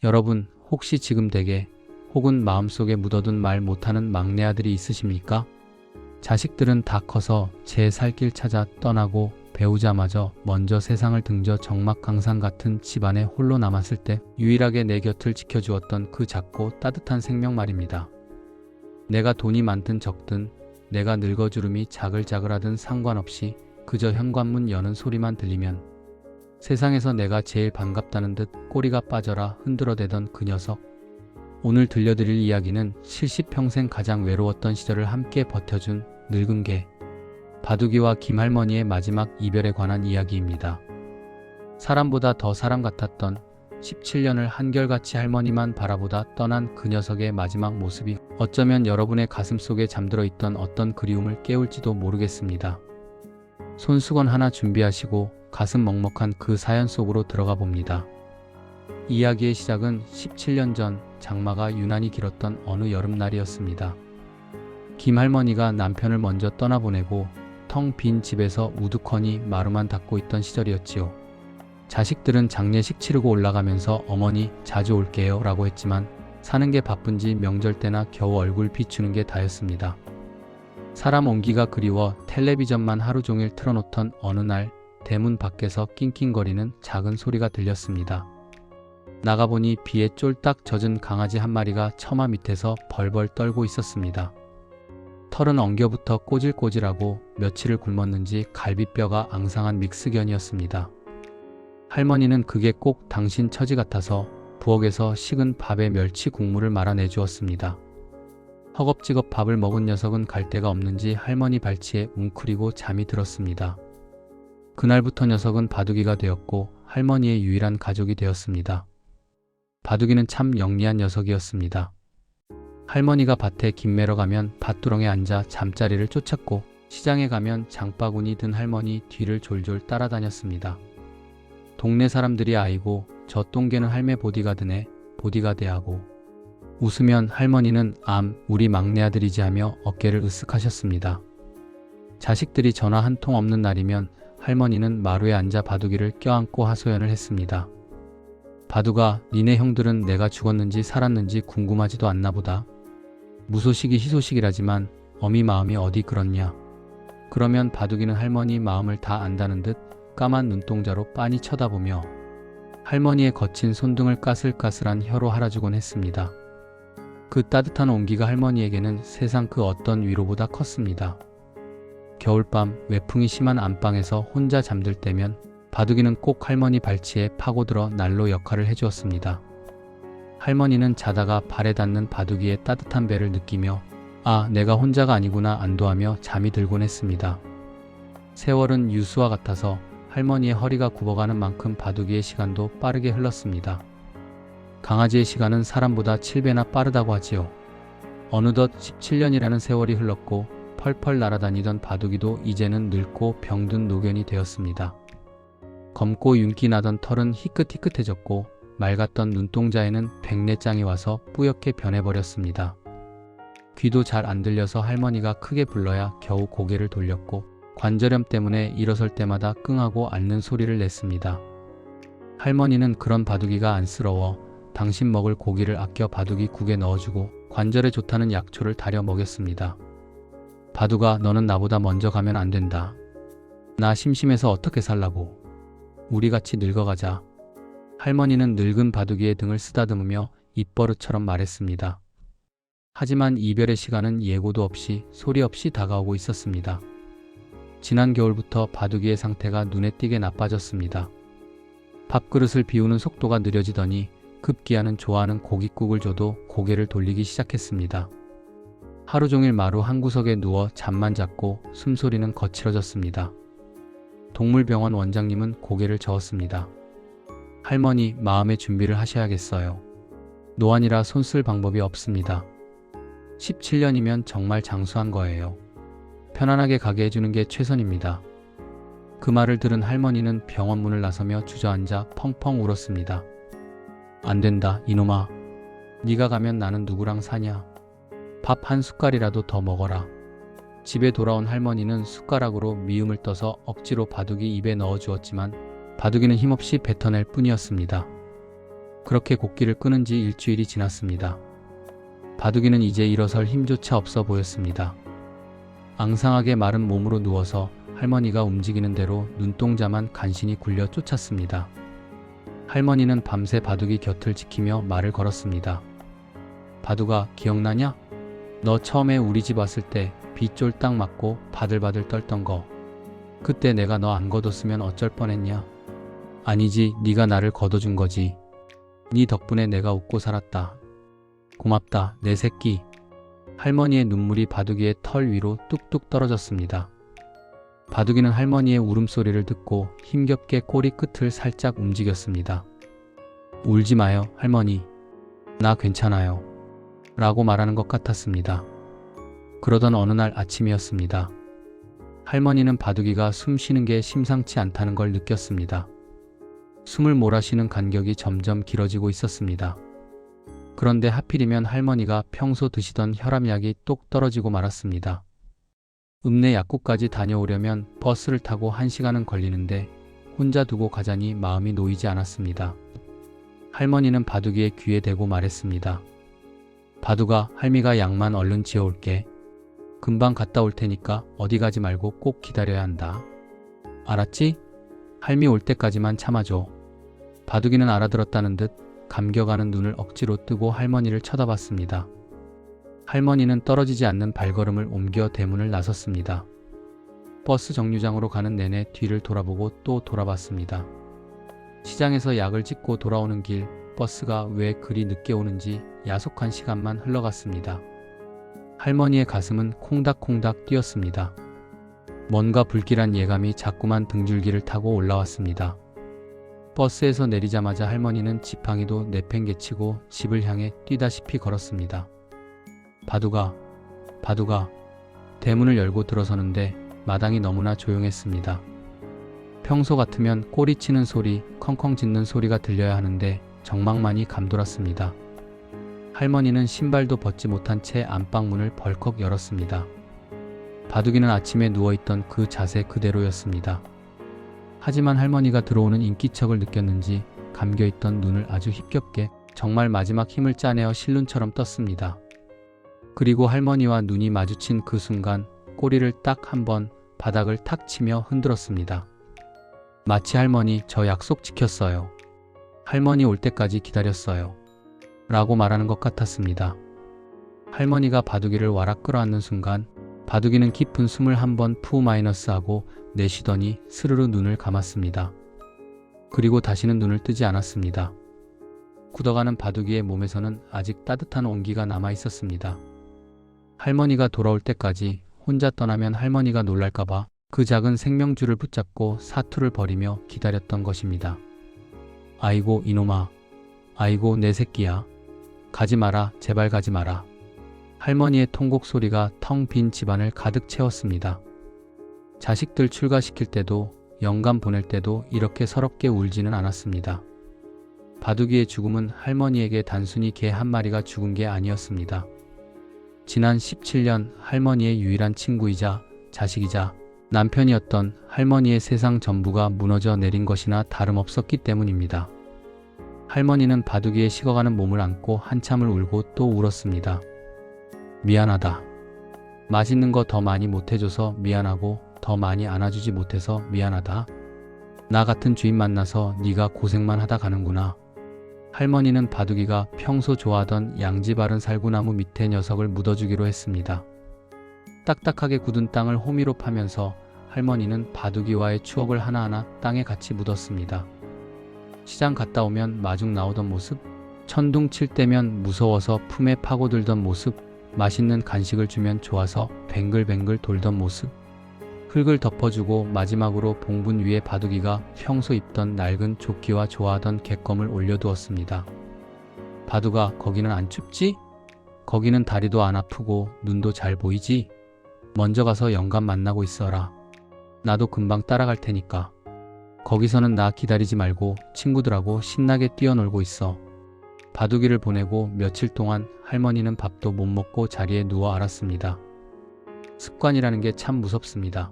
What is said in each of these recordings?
여러분, 혹시 지금 댁에 혹은 마음속에 묻어둔 말 못하는 막내 아들이 있으십니까? 자식들은 다 커서 제 살 길 찾아 떠나고 배우자마저 먼저 세상을 등져 적막강산 같은 집안에 홀로 남았을 때 유일하게 내 곁을 지켜주었던 그 작고 따뜻한 생명 말입니다. 내가 돈이 많든 적든, 내가 늙어주름이 자글자글하든 상관없이 그저 현관문 여는 소리만 들리면 세상에서 내가 제일 반갑다는 듯 꼬리가 빠져라 흔들어대던 그 녀석. 오늘 들려드릴 이야기는 70평생 가장 외로웠던 시절을 함께 버텨준 늙은 개, 바둑이와 김할머니의 마지막 이별에 관한 이야기입니다. 사람보다 더 사람 같았던 17년을 한결같이 할머니만 바라보다 떠난 그 녀석의 마지막 모습이 어쩌면 여러분의 가슴속에 잠들어 있던 어떤 그리움을 깨울지도 모르겠습니다. 손수건 하나 준비하시고 가슴 먹먹한 그 사연 속으로 들어가 봅니다. 이야기의 시작은 17년 전 장마가 유난히 길었던 어느 여름날이었습니다. 김할머니가 남편을 먼저 떠나보내고 텅 빈 집에서 우두커니 마루만 닦고 있던 시절이었지요. 자식들은 장례식 치르고 올라가면서 어머니 자주 올게요 라고 했지만 사는 게 바쁜지 명절 때나 겨우 얼굴 비추는 게 다였습니다. 사람 온기가 그리워 텔레비전만 하루 종일 틀어놓던 어느 날 대문 밖에서 낑낑거리는 작은 소리가 들렸습니다. 나가보니 비에 쫄딱 젖은 강아지 한 마리가 처마 밑에서 벌벌 떨고 있었습니다. 털은 엉겨붙어 꼬질꼬질하고 며칠을 굶었는지 갈비뼈가 앙상한 믹스견이었습니다. 할머니는 그게 꼭 당신 처지 같아서 부엌에서 식은 밥에 멸치 국물을 말아내 주었습니다. 허겁지겁 밥을 먹은 녀석은 갈 데가 없는지 할머니 발치에 웅크리고 잠이 들었습니다. 그날부터 녀석은 바둑이가 되었고 할머니의 유일한 가족이 되었습니다. 바둑이는 참 영리한 녀석이었습니다. 할머니가 밭에 김 매러 가면 밭두렁에 앉아 잠자리를 쫓았고 시장에 가면 장바구니 든 할머니 뒤를 졸졸 따라다녔습니다. 동네 사람들이 아이고 저 똥개는 할매 보디가드네 보디가드하고 웃으면 할머니는 우리 막내 아들이지 하며 어깨를 으쓱하셨습니다. 자식들이 전화 한 통 없는 날이면 할머니는 마루에 앉아 바둑이를 껴안고 하소연을 했습니다. 바둑아, 니네 형들은 내가 죽었는지 살았는지 궁금하지도 않나 보다. 무소식이 희소식이라지만 어미 마음이 어디 그렇냐. 그러면 바둑이는 할머니 마음을 다 안다는 듯 까만 눈동자로 빤히 쳐다보며 할머니의 거친 손등을 까슬까슬한 혀로 할아주곤 했습니다. 그 따뜻한 온기가 할머니에게는 세상 그 어떤 위로보다 컸습니다. 겨울밤 외풍이 심한 안방에서 혼자 잠들 때면 바둑이는 꼭 할머니 발치에 파고들어 난로 역할을 해주었습니다. 할머니는 자다가 발에 닿는 바둑이의 따뜻한 배를 느끼며 내가 혼자가 아니구나 안도하며 잠이 들곤 했습니다. 세월은 유수와 같아서 할머니의 허리가 굽어가는 만큼 바둑이의 시간도 빠르게 흘렀습니다. 강아지의 시간은 사람보다 7배나 빠르다고 하지요. 어느덧 17년이라는 세월이 흘렀고 펄펄 날아다니던 바둑이도 이제는 늙고 병든 노견이 되었습니다. 검고 윤기 나던 털은 희끗희끗해졌고 맑았던 눈동자에는 백내장이 와서 뿌옇게 변해버렸습니다. 귀도 잘 안 들려서 할머니가 크게 불러야 겨우 고개를 돌렸고 관절염 때문에 일어설 때마다 끙하고 앓는 소리를 냈습니다. 할머니는 그런 바둑이가 안쓰러워 당신 먹을 고기를 아껴 바둑이 국에 넣어주고 관절에 좋다는 약초를 다려 먹였습니다. 바둑아, 너는 나보다 먼저 가면 안 된다. 나 심심해서 어떻게 살라고. 우리 같이 늙어가자. 할머니는 늙은 바둑이의 등을 쓰다듬으며 입버릇처럼 말했습니다. 하지만 이별의 시간은 예고도 없이 소리 없이 다가오고 있었습니다. 지난 겨울부터 바둑이의 상태가 눈에 띄게 나빠졌습니다. 밥그릇을 비우는 속도가 느려지더니 급기야는 좋아하는 고깃국을 줘도 고개를 돌리기 시작했습니다. 하루 종일 마루 한 구석에 누워 잠만 잤고 숨소리는 거칠어졌습니다. 동물병원 원장님은 고개를 저었습니다. 할머니, 마음의 준비를 하셔야겠어요. 노안이라 손 쓸 방법이 없습니다. 17년이면 정말 장수한 거예요. 편안하게 가게 해주는 게 최선입니다. 그 말을 들은 할머니는 병원 문을 나서며 주저앉아 펑펑 울었습니다. 안 된다, 이놈아. 네가 가면 나는 누구랑 사냐. 밥 한 숟갈이라도 더 먹어라. 집에 돌아온 할머니는 숟가락으로 미음을 떠서 억지로 바둑이 입에 넣어주었지만 바둑이는 힘없이 뱉어낼 뿐이었습니다. 그렇게 곡기를 끊은 지 일주일이 지났습니다. 바둑이는 이제 일어설 힘조차 없어 보였습니다. 앙상하게 마른 몸으로 누워서 할머니가 움직이는 대로 눈동자만 간신히 굴려 쫓았습니다. 할머니는 밤새 바둑이 곁을 지키며 말을 걸었습니다. 바둑아, 기억나냐? 너 처음에 우리 집 왔을 때 비 쫄딱 맞고 바들바들 떨던 거. 그때 내가 너 안 거뒀으면 어쩔 뻔했냐? 아니지, 네가 나를 거둬준 거지. 네 덕분에 내가 웃고 살았다. 고맙다, 내 새끼. 할머니의 눈물이 바둑이의 털 위로 뚝뚝 떨어졌습니다. 바둑이는 할머니의 울음소리를 듣고 힘겹게 꼬리 끝을 살짝 움직였습니다. 울지 마요, 할머니. 나 괜찮아요. 라고 말하는 것 같았습니다. 그러던 어느 날 아침이었습니다. 할머니는 바둑이가 숨 쉬는 게 심상치 않다는 걸 느꼈습니다. 숨을 몰아쉬는 간격이 점점 길어지고 있었습니다. 그런데 하필이면 할머니가 평소 드시던 혈압약이 똑 떨어지고 말았습니다. 읍내 약국까지 다녀오려면 버스를 타고 1시간은 걸리는데 혼자 두고 가자니 마음이 놓이지 않았습니다. 할머니는 바둑이의 귀에 대고 말했습니다. 바둑아, 할미가 약만 얼른 지어올게. 금방 갔다 올 테니까 어디 가지 말고 꼭 기다려야 한다. 알았지? 할미 올 때까지만 참아줘. 바둑이는 알아들었다는 듯 감겨가는 눈을 억지로 뜨고 할머니를 쳐다봤습니다. 할머니는 떨어지지 않는 발걸음을 옮겨 대문을 나섰습니다. 버스 정류장으로 가는 내내 뒤를 돌아보고 또 돌아봤습니다. 시장에서 약을 찍고 돌아오는 길, 버스가 왜 그리 늦게 오는지 야속한 시간만 흘러갔습니다. 할머니의 가슴은 콩닥콩닥 뛰었습니다. 뭔가 불길한 예감이 자꾸만 등줄기를 타고 올라왔습니다. 버스에서 내리자마자 할머니는 지팡이도 내팽개치고 집을 향해 뛰다시피 걸었습니다. 바둑아, 바둑아. 대문을 열고 들어서는데 마당이 너무나 조용했습니다. 평소 같으면 꼬리치는 소리, 컹컹 짖는 소리가 들려야 하는데 정막만이 감돌았습니다. 할머니는 신발도 벗지 못한 채 안방문을 벌컥 열었습니다. 바둑이는 아침에 누워있던 그 자세 그대로였습니다. 하지만 할머니가 들어오는 인기척을 느꼈는지 감겨있던 눈을 아주 힘겹게 정말 마지막 힘을 짜내어 실눈처럼 떴습니다. 그리고 할머니와 눈이 마주친 그 순간 꼬리를 딱 한 번 바닥을 탁 치며 흔들었습니다. 마치 할머니, 저 약속 지켰어요. 할머니 올 때까지 기다렸어요. 라고 말하는 것 같았습니다. 할머니가 바둑이를 와락 끌어안는 순간 바둑이는 깊은 숨을 한번 푸 마이너스하고 내쉬더니 스르르 눈을 감았습니다. 그리고 다시는 눈을 뜨지 않았습니다. 굳어가는 바둑이의 몸에서는 아직 따뜻한 온기가 남아 있었습니다. 할머니가 돌아올 때까지 혼자 떠나면 할머니가 놀랄까봐 그 작은 생명줄을 붙잡고 사투를 벌이며 기다렸던 것입니다. 아이고 이놈아, 아이고 내 새끼야. 가지 마라, 제발 가지 마라. 할머니의 통곡 소리가 텅 빈 집안을 가득 채웠습니다. 자식들 출가시킬 때도 영감 보낼 때도 이렇게 서럽게 울지는 않았습니다. 바둑이의 죽음은 할머니에게 단순히 개 한 마리가 죽은 게 아니었습니다. 지난 17년 할머니의 유일한 친구이자 자식이자 남편이었던 할머니의 세상 전부가 무너져 내린 것이나 다름없었기 때문입니다. 할머니는 바둑이의 식어가는 몸을 안고 한참을 울고 또 울었습니다. 미안하다. 맛있는 거 더 많이 못해줘서 미안하고 더 많이 안아주지 못해서 미안하다. 나 같은 주인 만나서 네가 고생만 하다 가는구나. 할머니는 바둑이가 평소 좋아하던 양지 바른 살구나무 밑에 녀석을 묻어주기로 했습니다. 딱딱하게 굳은 땅을 호미로 파면서 할머니는 바둑이와의 추억을 하나하나 땅에 같이 묻었습니다. 시장 갔다 오면 마중 나오던 모습, 천둥 칠 때면 무서워서 품에 파고들던 모습, 맛있는 간식을 주면 좋아서 뱅글뱅글 돌던 모습, 흙을 덮어주고 마지막으로 봉분 위에 바둑이가 평소 입던 낡은 조끼와 좋아하던 객검을 올려두었습니다. 바둑아, 거기는 안 춥지? 거기는 다리도 안 아프고 눈도 잘 보이지? 먼저 가서 영감 만나고 있어라. 나도 금방 따라갈 테니까. 거기서는 나 기다리지 말고 친구들하고 신나게 뛰어놀고 있어. 바둑이를 보내고 며칠 동안 할머니는 밥도 못 먹고 자리에 누워 앓았습니다. 습관이라는 게 참 무섭습니다.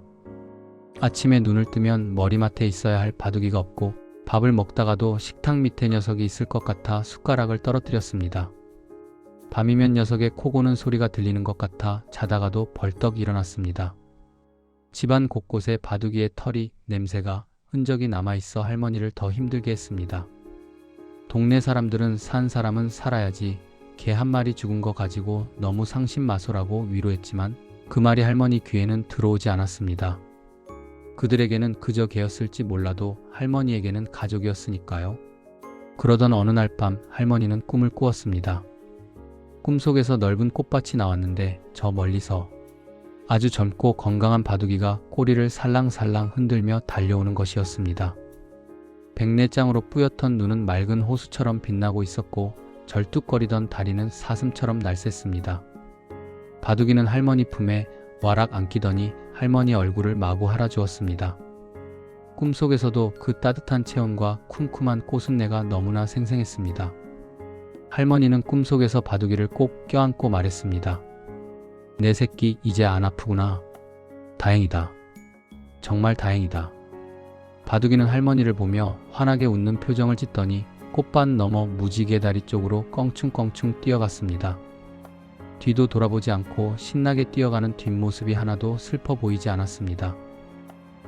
아침에 눈을 뜨면 머리맡에 있어야 할 바둑이가 없고 밥을 먹다가도 식탁 밑에 녀석이 있을 것 같아 숟가락을 떨어뜨렸습니다. 밤이면 녀석의 코 고는 소리가 들리는 것 같아 자다가도 벌떡 일어났습니다. 집안 곳곳에 바둑이의 털이, 냄새가, 흔적이 남아있어 할머니를 더 힘들게 했습니다. 동네 사람들은 산 사람은 살아야지, 개 한 마리 죽은 거 가지고 너무 상심마소라고 위로했지만 그 말이 할머니 귀에는 들어오지 않았습니다. 그들에게는 그저 개였을지 몰라도 할머니에게는 가족이었으니까요. 그러던 어느 날 밤 할머니는 꿈을 꾸었습니다. 꿈속에서 넓은 꽃밭이 나왔는데 저 멀리서 아주 젊고 건강한 바둑이가 꼬리를 살랑살랑 흔들며 달려오는 것이었습니다. 백내장으로 뿌옇던 눈은 맑은 호수처럼 빛나고 있었고 절뚝거리던 다리는 사슴처럼 날쌈습니다. 바둑이는 할머니 품에 와락 안기더니 할머니 얼굴을 마구 할아주었습니다. 꿈속에서도 그 따뜻한 체온과 쿰쿰한 꽃순내가 너무나 생생했습니다. 할머니는 꿈속에서 바둑이를 꼭 껴안고 말했습니다. 내 새끼 이제 안 아프구나. 다행이다. 정말 다행이다. 바둑이는 할머니를 보며 환하게 웃는 표정을 짓더니 꽃밭 너머 무지개 다리 쪽으로 껑충껑충 뛰어갔습니다. 뒤도 돌아보지 않고 신나게 뛰어가는 뒷모습이 하나도 슬퍼 보이지 않았습니다.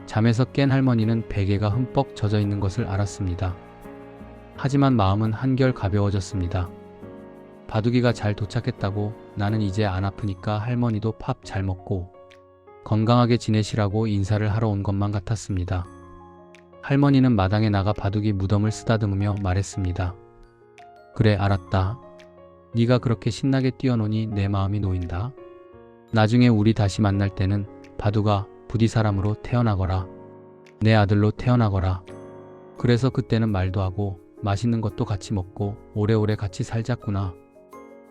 잠에서 깬 할머니는 베개가 흠뻑 젖어 있는 것을 알았습니다. 하지만 마음은 한결 가벼워졌습니다. 바둑이가 잘 도착했다고, 나는 이제 안 아프니까 할머니도 밥 잘 먹고 건강하게 지내시라고 인사를 하러 온 것만 같았습니다. 할머니는 마당에 나가 바둑이 무덤을 쓰다듬으며 말했습니다. 그래, 알았다. 네가 그렇게 신나게 뛰어노니 내 마음이 놓인다. 나중에 우리 다시 만날 때는 바둑아, 부디 사람으로 태어나거라. 내 아들로 태어나거라. 그래서 그때는 말도 하고 맛있는 것도 같이 먹고 오래오래 같이 살자꾸나.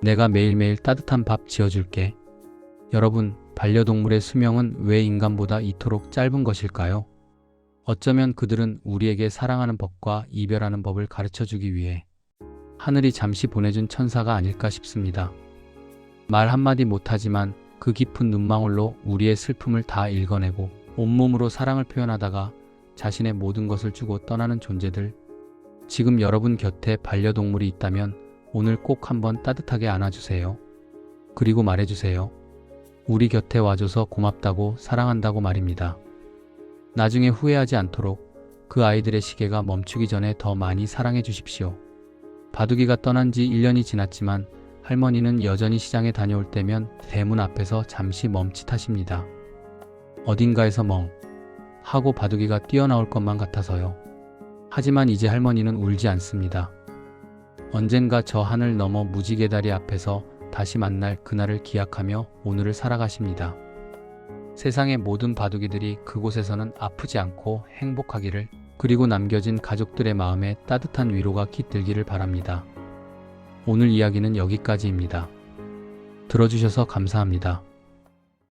내가 매일매일 따뜻한 밥 지어줄게. 여러분, 반려동물의 수명은 왜 인간보다 이토록 짧은 것일까요? 어쩌면 그들은 우리에게 사랑하는 법과 이별하는 법을 가르쳐주기 위해 하늘이 잠시 보내준 천사가 아닐까 싶습니다. 말 한마디 못하지만 그 깊은 눈망울로 우리의 슬픔을 다 읽어내고 온몸으로 사랑을 표현하다가 자신의 모든 것을 주고 떠나는 존재들. 지금 여러분 곁에 반려동물이 있다면 오늘 꼭 한번 따뜻하게 안아주세요. 그리고 말해주세요. 우리 곁에 와줘서 고맙다고, 사랑한다고 말입니다. 나중에 후회하지 않도록 그 아이들의 시계가 멈추기 전에 더 많이 사랑해 주십시오. 바둑이가 떠난 지 1년이 지났지만 할머니는 여전히 시장에 다녀올 때면 대문 앞에서 잠시 멈칫하십니다. 어딘가에서 멍 하고 바둑이가 뛰어나올 것만 같아서요. 하지만 이제 할머니는 울지 않습니다. 언젠가 저 하늘 너머 무지개 다리 앞에서 다시 만날 그날을 기약하며 오늘을 살아가십니다. 세상의 모든 바둑이들이 그곳에서는 아프지 않고 행복하기를, 그리고 남겨진 가족들의 마음에 따뜻한 위로가 깃들기를 바랍니다. 오늘 이야기는 여기까지입니다. 들어주셔서 감사합니다.